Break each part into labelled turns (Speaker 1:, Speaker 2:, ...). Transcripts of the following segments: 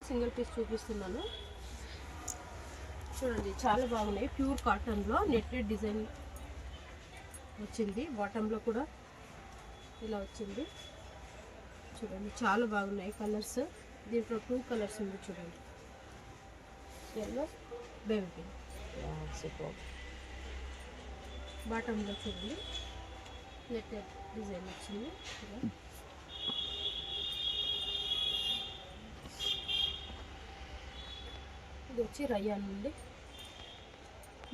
Speaker 1: Single piece చూపిస్తున్నాను చూడండి, చాలా బాగున్నాయి. ప్యూర్ కాటన్లో నెట్టెడ్ డిజైన్ వచ్చింది. బాటంలో కూడా ఇలా వచ్చింది చూడండి, చాలా బాగున్నాయి కలర్స్. దీంట్లో 2 కలర్స్ ఉంది చూడండి, ఎల్లో, బేబీ పింక్.
Speaker 2: సూపర్.
Speaker 1: బాటంలో చూడండి నెట్టెడ్ డిజైన్ వచ్చింది. ఇది వచ్చి రయ్యాన్ నుండి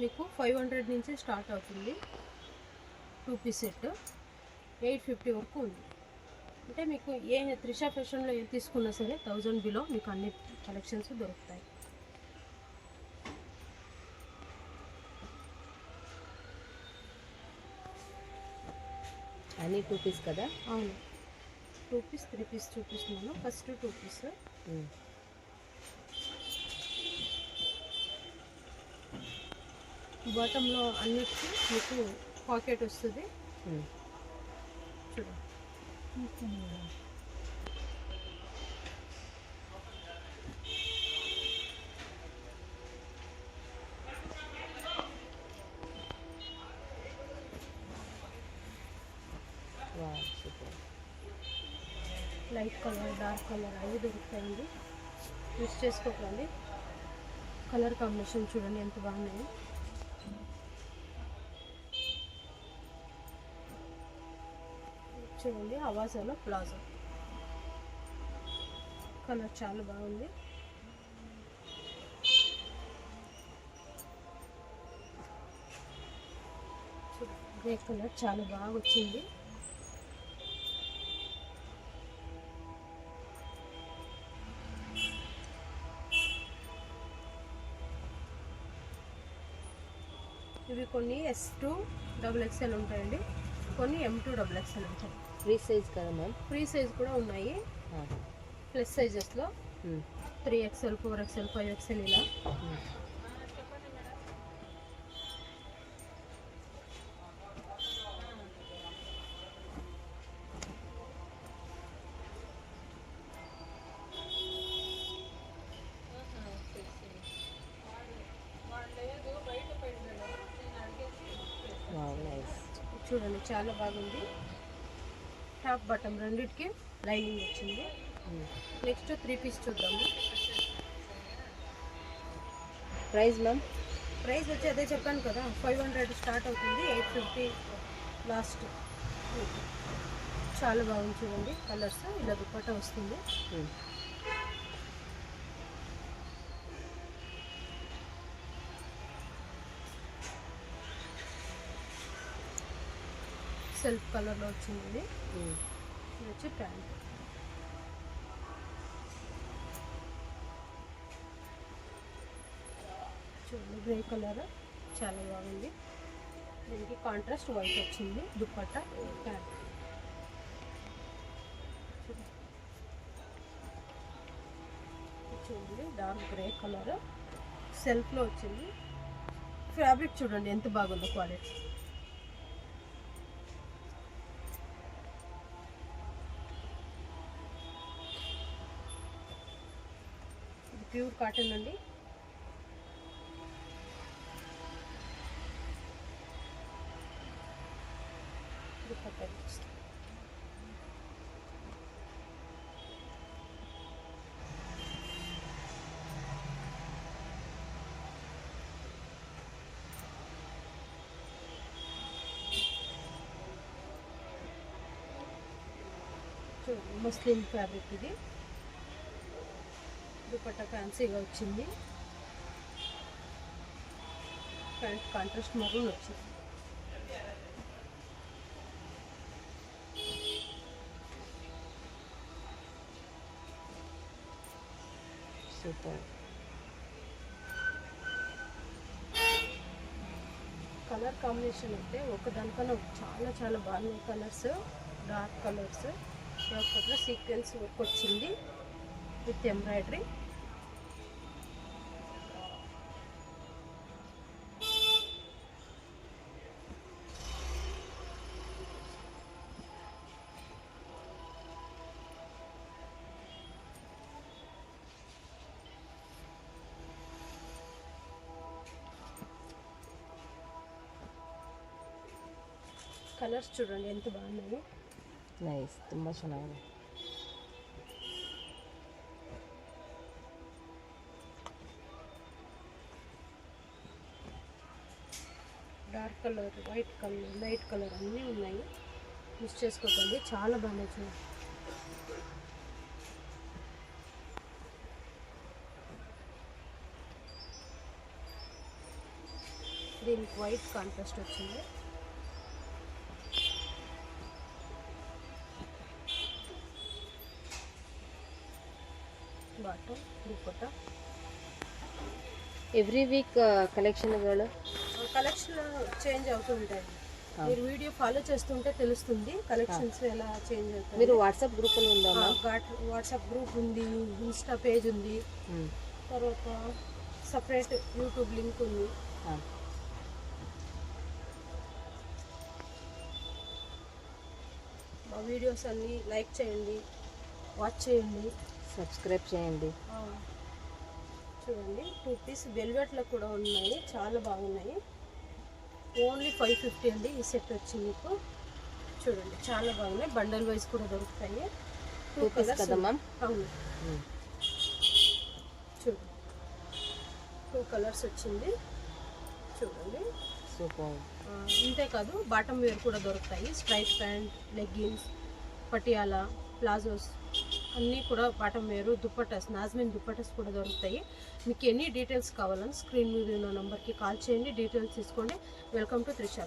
Speaker 1: మీకు 500 నుంచి స్టార్ట్ అవుతుంది. 2 పీస్ సెట్ 850 వరకు ఉంది. అంటే మీకు ఏ త్రిషా ఫ్యాషన్లో ఏం తీసుకున్నా సరే 1000 బిలో మీకు అన్ని కలెక్షన్స్ దొరుకుతాయి.
Speaker 2: అన్ని 2 పీస్ కదా?
Speaker 1: అవును, 2 పీస్ 3 పీస్ చూపిస్తున్నాను. First 2 piece. బాటంలో అన్నిటికీ మీకు పాకెట్ వస్తుంది చూడండి. లైట్ కలర్, డార్క్ కలర్ అవి దొరుకుతాయండి. యూస్ చేసుకోకండి. కలర్ కాంబినేషన్ చూడండి ఎంత బాగున్నాయి. చూడండి అవాజాలో ప్లాజో కలర్ చాలా బాగుంది. గ్రే కలర్ చాలా బాగా వచ్చింది. ఇవి కొన్ని S2 XXL ఉంటాయండి, కొన్ని M2 XXL ఉంటాయి.
Speaker 2: ఫ్రీ సైజ్ కదా మ్యామ్?
Speaker 1: ఫ్రీ సైజ్ కూడా ఉన్నాయి. ప్లస్ సైజెస్లో 3XL 4XL 5XL ఇలా. చూడండి చాలా బాగుంది. టాప్ బాటమ్ రెండింటికి లైనింగ్ వచ్చింది. నెక్స్ట్ 3 పీస్ చూద్దాము.
Speaker 2: Price ma'am?
Speaker 1: ప్రైస్ వచ్చి అదే చెప్పాను కదా, 500 స్టార్ట్ అవుతుంది, 850 లాస్ట్. చాలా బాగుంది చూడండి కలర్స్. ఇలా దుపట్టా వస్తుంది. సెల్ఫ్ కలర్లో వచ్చింది. ఇది వచ్చి ప్యాంట్. చూడండి గ్రే కలర్ చాలా బాగుంది. దీనికి కాంట్రాస్ట్ వైట్ వచ్చింది. దుపట్టా ప్యాంట్. చూడండి డార్క్ గ్రే కలర్ సెల్ఫ్లో వచ్చింది. ఫ్యాబ్రిక్ చూడండి ఎంత బాగుందో క్వాలిటీ. ప్యూర్ కాటన్ అండి. మస్లిన్ ఫ్యాబ్రిక్ ఇది. దుపట్టా ఫ్యాన్సీగా వచ్చింది. ప్యాంట్ కాంట్రాస్ట్ మరూన్ వచ్చింది.
Speaker 2: సూపర్.
Speaker 1: కలర్ కాంబినేషన్ అయితే ఒకదానికన్నా చాలా చాలా బాగున్నాయి కలర్స్. డార్క్ కలర్స్, ఒకట్లో సీక్వెన్స్ వర్క్ వచ్చింది విత్ ఎంబ్రాయిడరీ. కలర్స్ చూడండి ఎంత బాగున్నాయి.
Speaker 2: ನೈಸ್, ತುಂಬ ಚೆನ್ನಾಗಿದೆ.
Speaker 1: Dark colour, white colour, light colour అన్నీ ఉన్నాయి. మిస్ చేసుకోకండి, చాలా బాగున్నాయి చూడండి. దీనికి వైట్ కాంట్రాస్ట్ వచ్చింది. బాటమ్, దుపట్టా.
Speaker 2: ಎವ್ರಿ ವೀಕ್ ಕಲೆಕ್ಷನ್ಗಳು
Speaker 1: కలెక్షన్ చేంజ్ అవుతూ ఉంటాయి. మీరు వీడియో ఫాలో చేస్తుంటే తెలుస్తుంది కలెక్షన్స్ ఎలా చేంజ్ అవుతాయి.
Speaker 2: మీరు వాట్సాప్ గ్రూపులు ఉందా?
Speaker 1: వాట్సాప్ గ్రూప్ ఉంది, ఇన్స్టా పేజ్ ఉంది, తర్వాత సపరేట్ యూట్యూబ్ లింక్ ఉంది. మా వీడియోస్ అన్నీ లైక్ చేయండి, వాచ్ చేయండి,
Speaker 2: సబ్స్క్రైబ్ చేయండి.
Speaker 1: చూడండి 2 పీస్ వెల్వెట్లో కూడా ఉన్నాయి, చాలా బాగున్నాయి. ఓన్లీ 550 అండి ఈ సెట్ వచ్చింది మీకు. చూడండి చాలా బాగున్నాయి, బండల్ వైజ్ కూడా దొరుకుతాయి.
Speaker 2: 2 పీస్ కదా మ్యామ్?
Speaker 1: అవును. చూడండి 2 కలర్స్ వచ్చింది. చూడండి
Speaker 2: సూపర్.
Speaker 1: ఇంతే కాదు, బాటమ్ వేర్ కూడా దొరుకుతాయి. Straight pant, leggings, Patiala, palazzos అన్నీ కూడా బాటమ్ వేరు. దుప్పటాస్, నాజ్మిన్ దుప్పటాస్ కూడా దొరుకుతాయి. మీకు ఎన్ని డీటెయిల్స్ కావాలని స్క్రీన్ మీద ఉన్న నెంబర్కి కాల్ చేయండి, డీటెయిల్స్ తీసుకోండి. Welcome to Trisha.